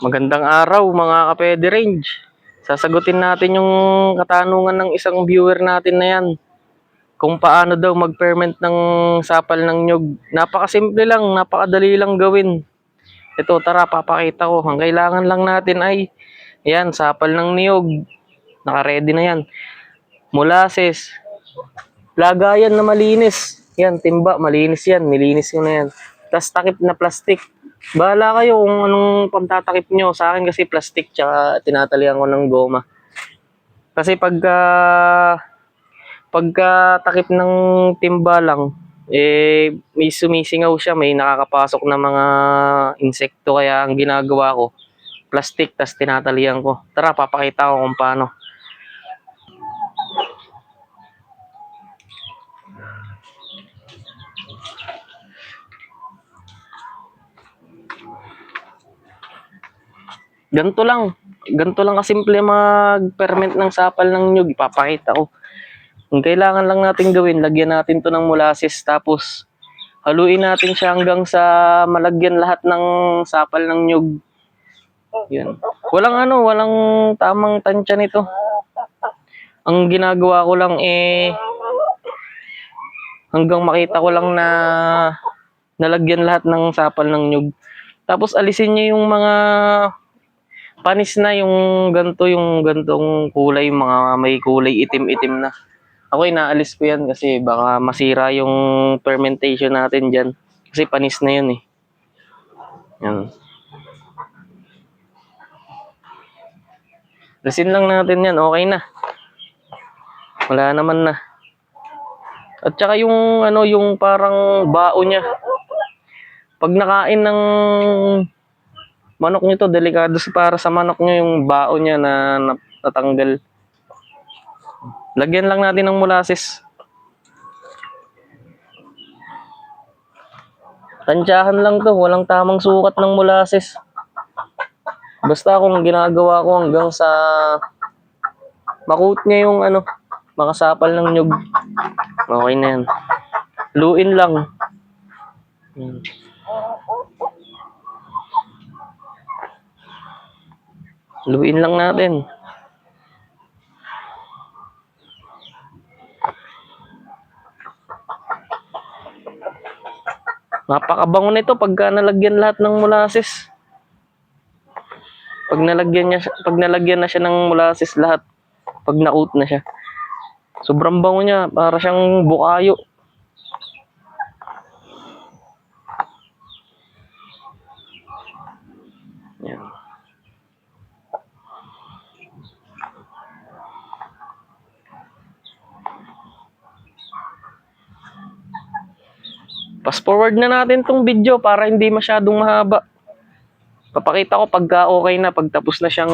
Magandang araw mga ka-Pede Range. Sasagutin natin yung katanungan ng isang viewer natin na yan. Kung paano daw mag-ferment ng sapal ng nyug. Napakasimple lang, napakadali lang gawin. Ito, tara, papakita ko. Ang kailangan lang natin ay, yan, sapal ng niyog. Naka-ready na yan. Molasses. Lagayan na malinis. Yan, timba, malinis yan. Nilinis ko na yan. Tapos takip na plastic. Bahala kayo kung anong pagtatakip nyo. Sa akin kasi plastic tsaka tinatalian ko ng goma. Kasi pagka takip ng timba lang, may sumisingaw siya, may nakakapasok na mga insekto. Kaya ang ginagawa ko, plastic, tas tinatalian ko. Tara, papakita ko kung paano. Ganito lang. Ganito lang kasimple mag-ferment ng sapal ng nyug. Ipapakita ko. Ang kailangan lang natin gawin, lagyan natin to ng molasses. Tapos, haluin natin siya hanggang sa malagyan lahat ng sapal ng nyug. Yan. Walang tamang tansya nito. Ang ginagawa ko lang hanggang makita ko lang na nalagyan lahat ng sapal ng nyug. Tapos alisin niyo yung mga panis na, yung gantong kulay, mga may kulay itim-itim na. Ako inaalis ko yan kasi baka masira yung fermentation natin dyan. Kasi panis na yun eh. Yan. Alisin lang natin yan, okay na. Wala naman na. At saka yung parang bao niya. Pag nakain ng manok nyo to, delikado para sa manok nyo yung bao niya na natanggal. Lagyan lang natin ng molasses. Tansyahan lang to, walang tamang sukat ng molasses. Basta akong ginagawa ko hanggang sa makoat niya yung makasapal ng nyug. Okay na yan. Luin lang. Luin lang natin. Napakabango nito pagka nalagyan lahat ng molasses. Pag nalagyan na siya ng molasses lahat, pag na-coat na siya. Sobrang bango niya, para siyang bukayo. Yan. Fast forward na natin tong video para hindi masyadong mahaba. Papakita ko pagka okay na, pagtapos na siyang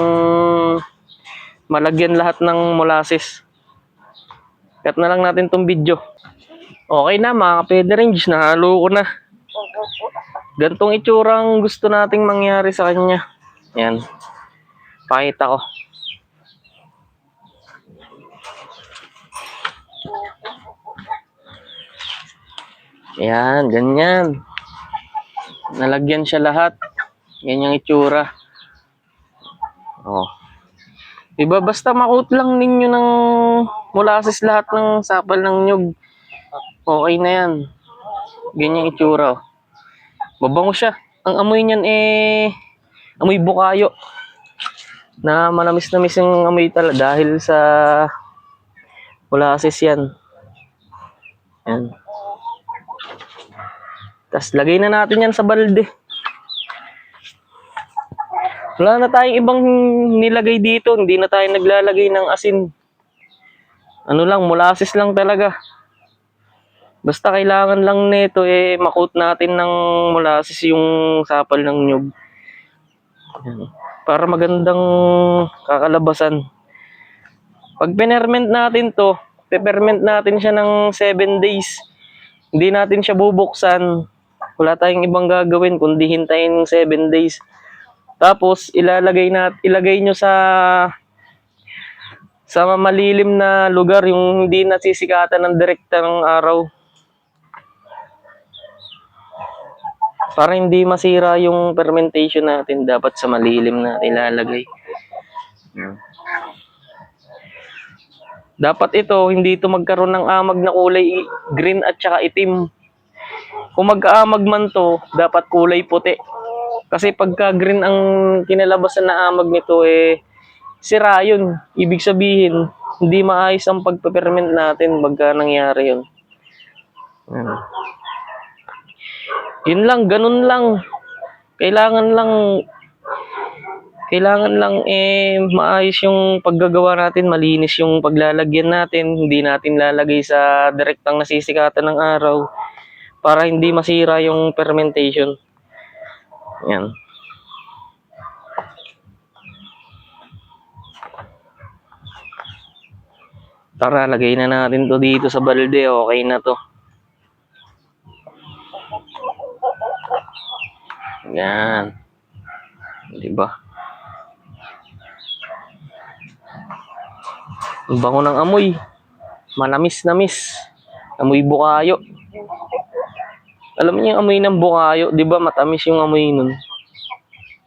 malagyan lahat ng molasses. Cut na lang natin tong video. Okay na mga ka-Pede Range, nahalo ko na. Gantong itsurang gusto nating mangyari sa kanya. Yan. Pakita ko. Yan, ganyan. Nalagyan siya lahat. Ganyang itsura. Oh. Diba basta makoat lang ninyo ng molasses lahat ng sapal ng nyug. Okay na yan. Ganyang itsura. Mabango siya. Ang amoy niyan amoy bukayo. Na manamis-namis yung amoy talaga dahil sa molasses yan. Yan. Tapos lagay na natin yan sa balde. Wala na tayong ibang nilagay dito. Hindi na tayo naglalagay ng asin. Molasses lang talaga. Basta kailangan lang nito makoat natin ng molasses yung sapal ng nyug. Para magandang kakalabasan. Pag pinerment natin to, piperment natin siya ng 7 days. Hindi natin siya bubuksan. Wala tayong ibang gagawin kundi hintayin 7 days. Tapos ilagay nyo sa malilim na lugar, yung hindi nasisikatan ng direkta ng araw. Para hindi masira yung fermentation natin, dapat sa malilim na ilalagay. Dapat ito, hindi ito magkaroon ng amag na kulay green at saka itim. Kung magkaamag man to, dapat kulay puti. Kasi pagka green ang kinalabasan na amag nito, sira yun. Ibig sabihin, hindi maayos ang pagpe-ferment natin pagka nangyari yun. Yun lang, ganun lang. Kailangan lang maayos yung paggagawa natin, malinis yung paglalagyan natin, hindi natin lalagay sa direktang nasisikatan ng araw para hindi masira yung fermentation. Yan. Tara, lagay na natin to dito sa balde. Okay na to. Yan. Diba? Ang bango ng amoy. Manamis-namis. Amoy bukayo. Alam niyo yung amoy ng bukayo, di ba? Matamis yung amoy nun.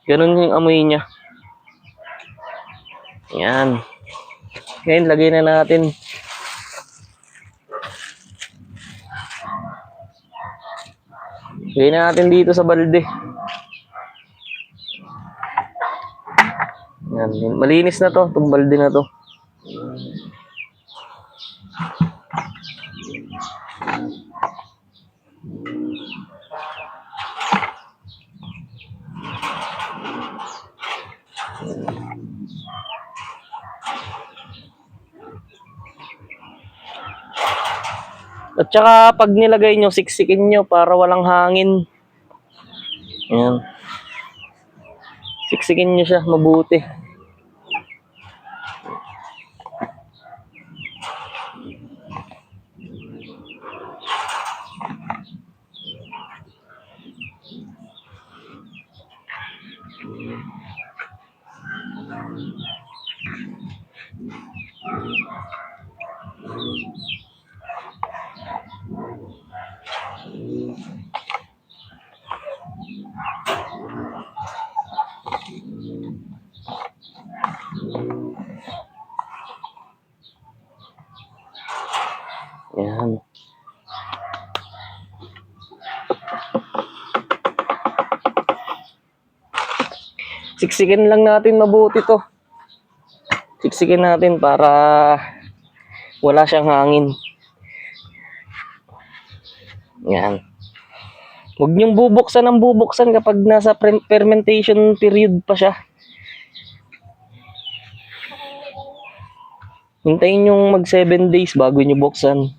Ganun yung amoy niya. Yan. Ngayon, lagay na natin. Lagay na natin dito sa balde. Yan. Malinis na to, itong balde na to. At saka pag nilagay nyo, siksikin nyo para walang hangin. Ayan. Siksikin nyo siya mabuti. Ayan. Siksikin lang natin mabuti to. Siksikin natin para wala siyang hangin. Yan. Huwag niyong bubuksan ng bubuksan kapag nasa fermentation period pa siya. Hintayin yung mag 7 days bago niyo buksan.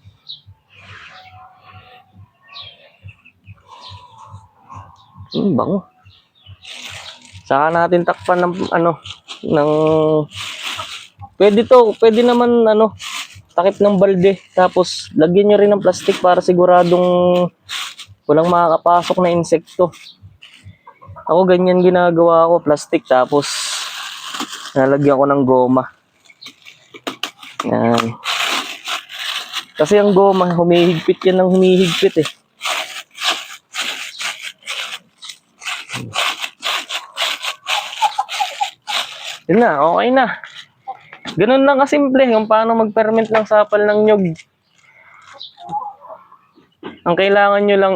Bango. Saka natin takpan ng pwede naman takip ng balde, tapos lagyan nyo rin ng plastic para siguradong walang makakapasok na insekto. Ako ganyan ginagawa ko, plastic tapos nalagyan ko ng goma. Yan. Kasi ang goma, humihigpit yan ng humihigpit eh. Yun na, okay na. Ganun lang kasimple kung paano mag-ferment ng sapal ng nyog. Ang kailangan nyo lang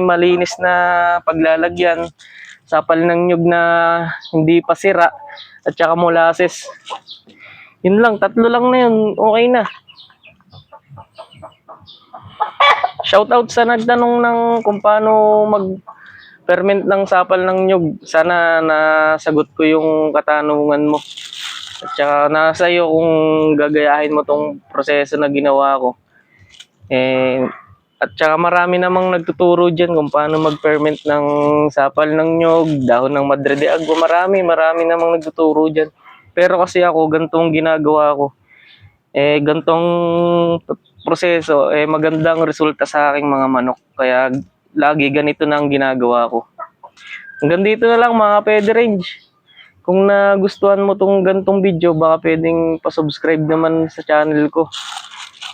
malinis na paglalagyan, sapal ng nyog na hindi pa sira, at saka molasses. Yun lang, 3 lang na yun, okay na. Shoutout sa nagtanong ng kung paano mag-ferment ng sapal ng nyog. Sana nasagot ko yung katanungan mo. At saka nasa iyo kung gagayahin mo tong proseso na ginawa ko. At saka marami namang nagtuturo dyan kung paano mag-ferment ng sapal ng nyog, dahon ng madre de agua. Marami namang nagtuturo dyan. Pero kasi ako, gantong ginagawa ko. Gantong proseso, magandang resulta sa aking mga manok. Kaya lagi ganito na ang ginagawa ko. Hanggang dito na lang mga Pede Range. Kung nagustuhan mo tong gantong video, baka pwedeng pa-subscribe naman sa channel ko.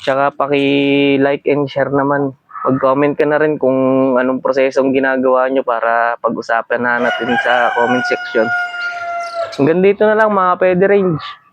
Tsaka paki-like and share naman. Mag-comment ka na rin kung anong prosesong ginagawa nyo para pag-usapan na natin sa comment section. Hanggang dito na lang mga Pwede Range.